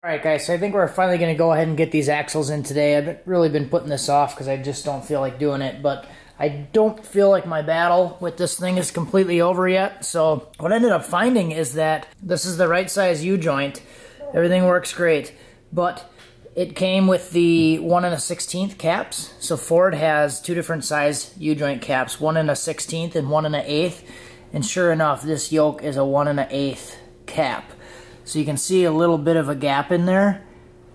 Alright guys, so I think we're finally going to go ahead and get these axles in today. I've really been putting this off because I just don't feel like doing it, but I don't feel like my battle with this thing is completely over yet. So what I ended up finding is that this is the right size U-joint. Everything works great, but it came with the 1 1/16 caps. So Ford has two different size U-joint caps, 1 1/16 and 1 1/8. And sure enough, this yoke is a 1 1/8 cap. So you can see a little bit of a gap in there.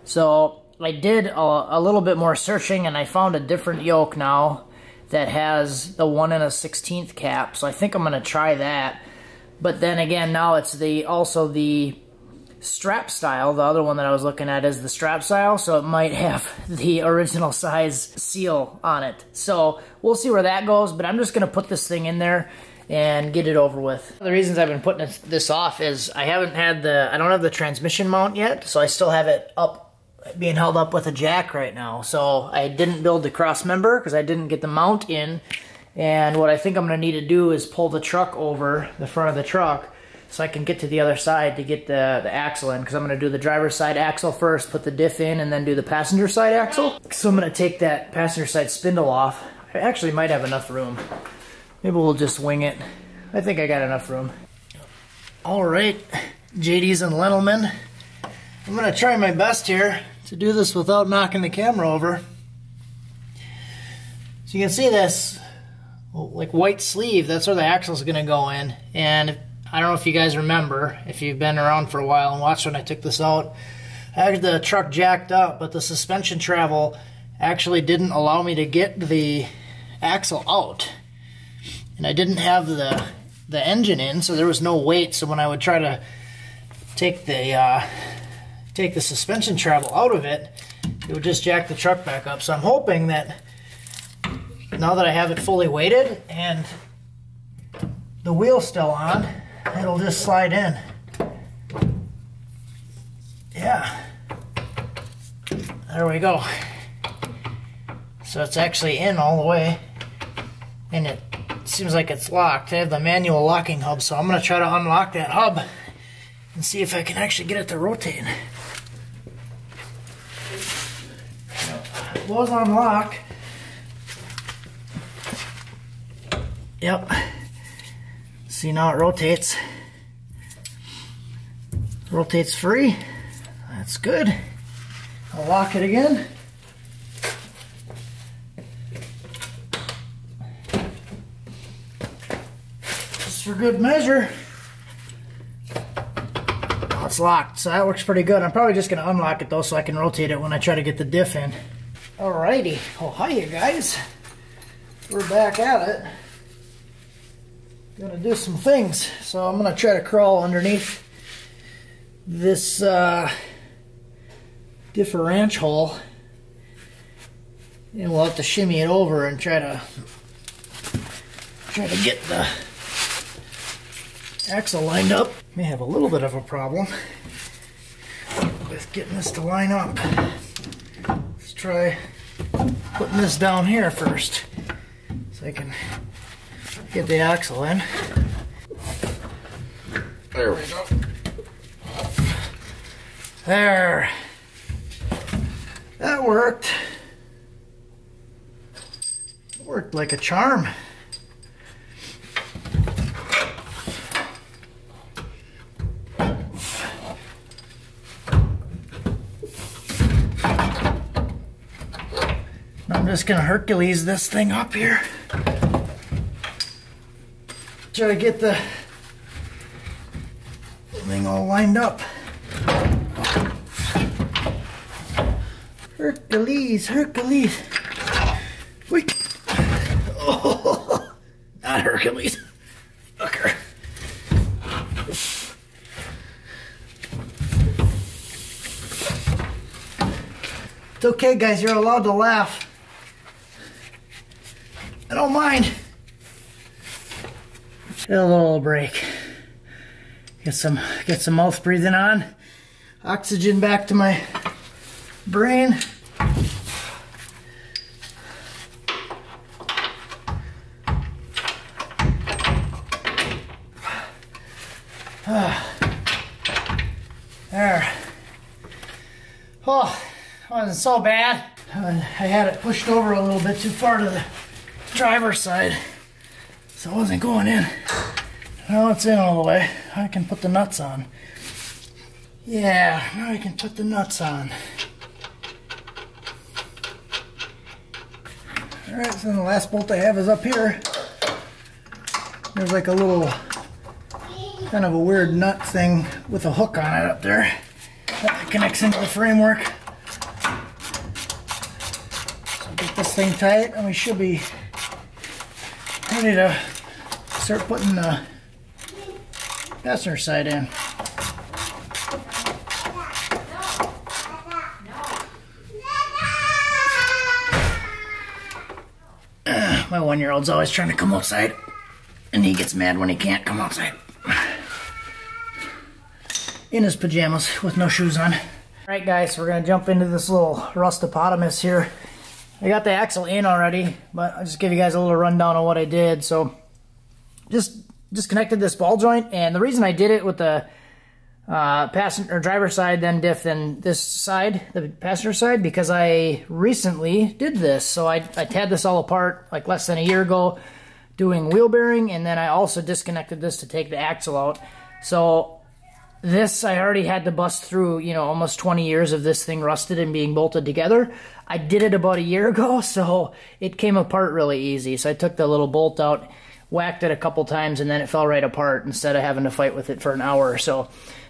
So I did a little bit more searching and I found a different yoke now that has the 1 1/16 cap. So I think I'm going to try that. But then again, now it's also the strap style. The other one that I was looking at is the strap style, so it might have the original size seal on it. So we'll see where that goes, but I'm just going to put this thing in there and get it over with. The reasons I've been putting this off is I don't have the transmission mount yet, so I still have it up, being held up with a jack right now. So I didn't build the cross member because I didn't get the mount in. And what I think I'm going to need to do is pull the truck over, the front of the truck, so I can get to the other side to get the axle in, because I'm going to do the driver's side axle first, put the diff in, and then do the passenger side axle. So I'm going to take that passenger side spindle off. I actually might have enough room. Maybe we'll just wing it. I think I got enough room. All right, JDs and gentlemen, I'm going to try my best here to do this without knocking the camera over. So you can see this, like white sleeve, that's where the axle is going to go in. And I don't know if you guys remember, if you've been around for a while and watched when I took this out, I had the truck jacked up, but the suspension travel actually didn't allow me to get the axle out. And I didn't have the engine in, so there was no weight. So when I would try to take the suspension travel out of it, it would just jack the truck back up. So I'm hoping that now that I have it fully weighted and the wheel's still on, it'll just slide in. Yeah. There we go. So it's actually in all the way, and it seems like it's locked. I have the manual locking hub, so I'm going to try to unlock that hub and see if I can actually get it to rotate. It was on lock. Yep. See, now it rotates. Rotates free. That's good. I'll lock it again. Just for good measure. Oh, it's locked, so that works pretty good. I'm probably just going to unlock it though so I can rotate it when I try to get the diff in. Alrighty. Oh, hi you guys. We're back at it. Gonna do some things. So I'm gonna try to crawl underneath this differential hole, and we'll have to shimmy it over and try to get the axle lined up. May have a little bit of a problem with getting this to line up. Let's try putting this down here first so I can get the axle in. There we go. There. That worked. It worked like a charm. I'm just gonna Hercules this thing up here. Try to get the thing all lined up. Hercules, Hercules. Wait. Oh, not Hercules. Fucker. It's okay, guys. You're allowed to laugh. I don't mind. A little break. Get some mouth breathing on. Oxygen back to my brain. There. Oh, it wasn't so bad. I had it pushed over a little bit too far to the driver's side, so it wasn't going in. Now it's in all the way. I can put the nuts on. Yeah, now I can put the nuts on. Alright, so the last bolt I have is up here. There's like a little, kind of a weird nut thing with a hook on it up there that connects into the framework. So get this thing tight and we should be ready to start putting the passenger side in. My 1-year-old's always trying to come outside, and he gets mad when he can't come outside. In his pajamas with no shoes on. Alright guys, so we're going to jump into this little rustopotamus here. I got the axle in already, but I'll just give you guys a little rundown of what I did. So, just disconnected this ball joint, and the reason I did it with the passenger or driver side, then diff, then this side, the passenger side, because I recently did this. So I had this all apart like less than a year ago doing wheel bearing, and then I also disconnected this to take the axle out. So this I already had to bust through, you know, almost 20 years of this thing rusted and being bolted together. I did it about a year ago, so it came apart really easy. So I took the little bolt out, whacked it a couple times, and then it fell right apart instead of having to fight with it for an hour or so.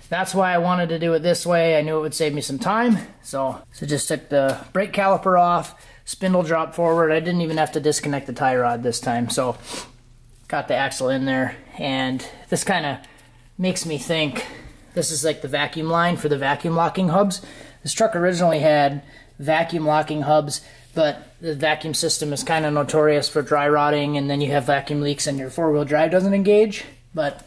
That's why I wanted to do it this way. I knew it would save me some time. So just took the brake caliper off, spindle dropped forward. I didn't even have to disconnect the tie rod this time. So got the axle in there, and this kind of makes me think this is like the vacuum line for the vacuum locking hubs. This truck originally had vacuum locking hubs, but the vacuum system is kind of notorious for dry rotting, and then you have vacuum leaks and your four-wheel drive doesn't engage. But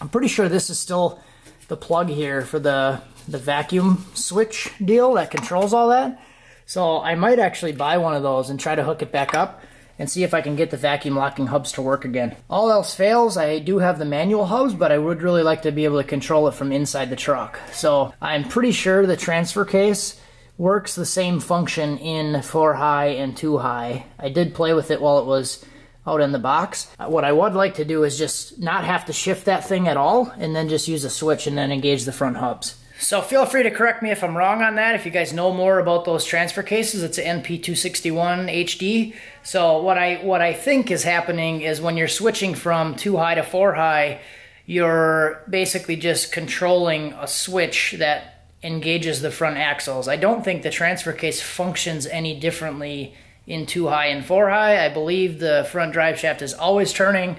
I'm pretty sure this is still the plug here for the vacuum switch deal that controls all that. So I might actually buy one of those and try to hook it back up and see if I can get the vacuum locking hubs to work again. All else fails, I do have the manual hubs, but I would really like to be able to control it from inside the truck. So I'm pretty sure the transfer case works the same function in 4 high and 2 high. I did play with it while it was out in the box. What I would like to do is just not have to shift that thing at all, and then just use a switch and then engage the front hubs. So feel free to correct me if I'm wrong on that. If you guys know more about those transfer cases, it's an NP261 HD. So what I think is happening is when you're switching from 2 high to 4 high, you're basically just controlling a switch that engages the front axles. I don't think the transfer case functions any differently in 2 high and 4 high. I believe the front drive shaft is always turning,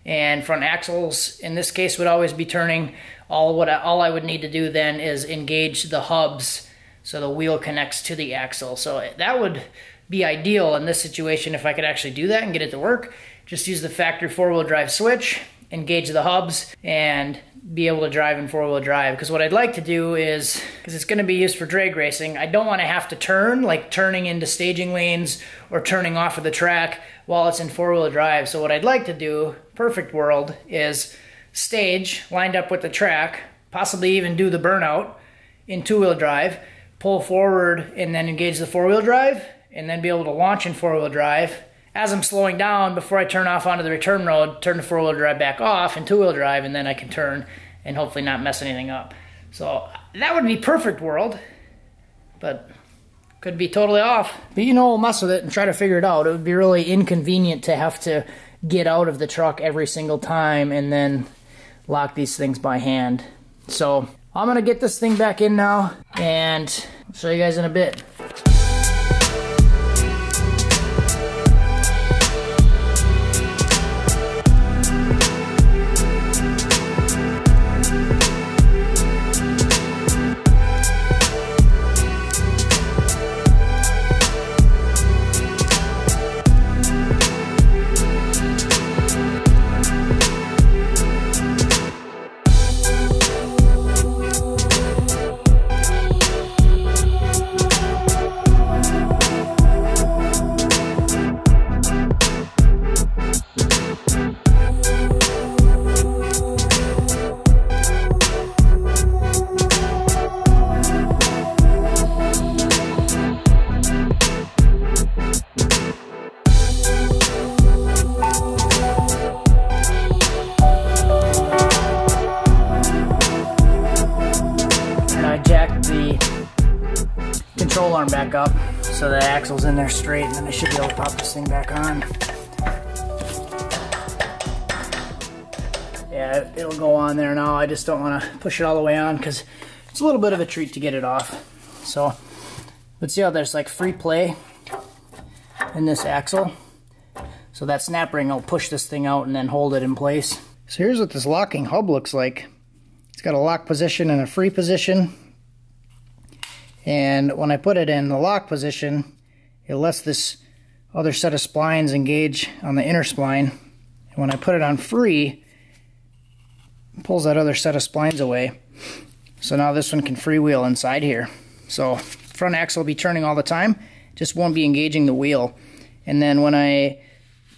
and front axles in this case would always be turning. All I would need to do then is engage the hubs so the wheel connects to the axle. So that would be ideal in this situation if I could actually do that and get it to work. Just use the factory 4-wheel drive switch, engage the hubs, and be able to drive in 4-wheel drive. Because what I'd like to do is, because it's going to be used for drag racing, I don't want to have to turn, like turning into staging lanes or turning off of the track while it's in 4-wheel drive. So what I'd like to do, perfect world, is stage lined up with the track, possibly even do the burnout in 2-wheel drive, pull forward and then engage the 4-wheel drive, and then be able to launch in 4-wheel drive. As I'm slowing down, before I turn off onto the return road, turn the 4-wheel drive back off in 2-wheel drive, and then I can turn and hopefully not mess anything up. So that would be perfect world, but could be totally off. But you know, we'll mess with it and try to figure it out. It would be really inconvenient to have to get out of the truck every single time and then lock these things by hand. So I'm gonna get this thing back in now, and I'll show you guys in a bit. the control arm back up so the axle's in there straight, and then I should be able to pop this thing back on. Yeah, it'll go on there now. I just don't want to push it all the way on because it's a little bit of a treat to get it off. So let's see how there's like free play in this axle. So that snap ring will push this thing out and then hold it in place. So here's what this locking hub looks like. It's got a lock position and a free position. And when I put it in the lock position, it lets this other set of splines engage on the inner spline. And when I put it on free, it pulls that other set of splines away. So now this one can freewheel inside here. So front axle will be turning all the time, just won't be engaging the wheel. And then when I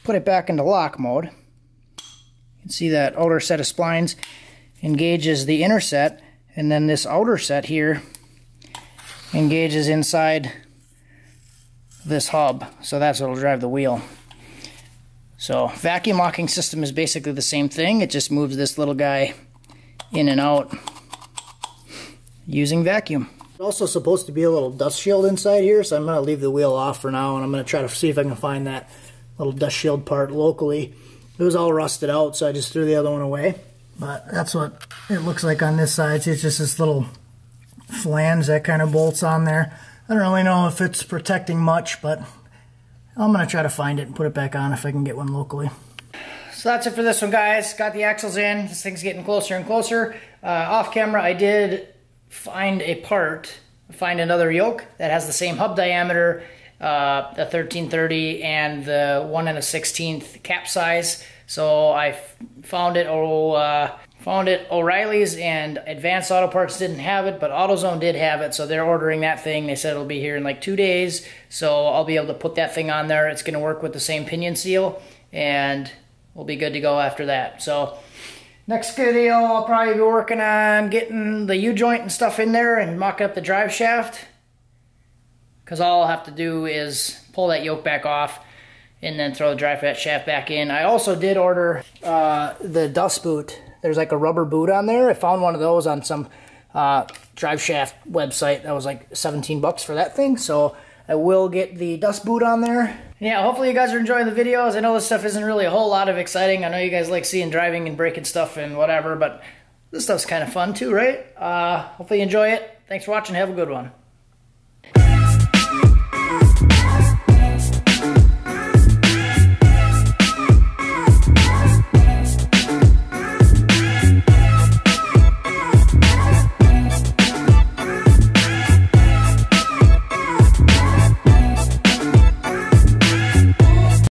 put it back into lock mode, you can see that outer set of splines engages the inner set, and then this outer set here engages inside this hub. So that's what will drive the wheel. So vacuum locking system is basically the same thing. It just moves this little guy in and out using vacuum. Also supposed to be a little dust shield inside here, so I'm going to leave the wheel off for now, and I'm going to try to see if I can find that little dust shield part locally. It was all rusted out, so I just threw the other one away. But that's what it looks like on this side. See, it's just this little flange that kind of bolts on there. I don't really know if it's protecting much, but I'm going to try to find it and put it back on if I can get one locally. So that's it for this one, guys. Got the axles in. This thing's getting closer and closer. Off camera, I did find another yoke that has the same hub diameter, the 1330 and the 1 1/16 cap size. So I found it O'Reilly's, and Advanced Auto Parts didn't have it, but AutoZone did have it, so they're ordering that thing. They said it'll be here in like 2 days, so I'll be able to put that thing on there. It's going to work with the same pinion seal, and we'll be good to go after that. So next video, I'll probably be working on getting the U-joint and stuff in there and mocking up the drive shaft, because all I'll have to do is pull that yoke back off and then throw the drive shaft back in. I also did order the dust boot. There's like a rubber boot on there. I found one of those on some drive shaft website. That was like 17 bucks for that thing. So I will get the dust boot on there. And yeah, hopefully you guys are enjoying the videos. I know this stuff isn't really a whole lot of exciting. I know you guys like seeing driving and breaking stuff and whatever, but this stuff's kind of fun too, right? Hopefully you enjoy it. Thanks for watching. Have a good one.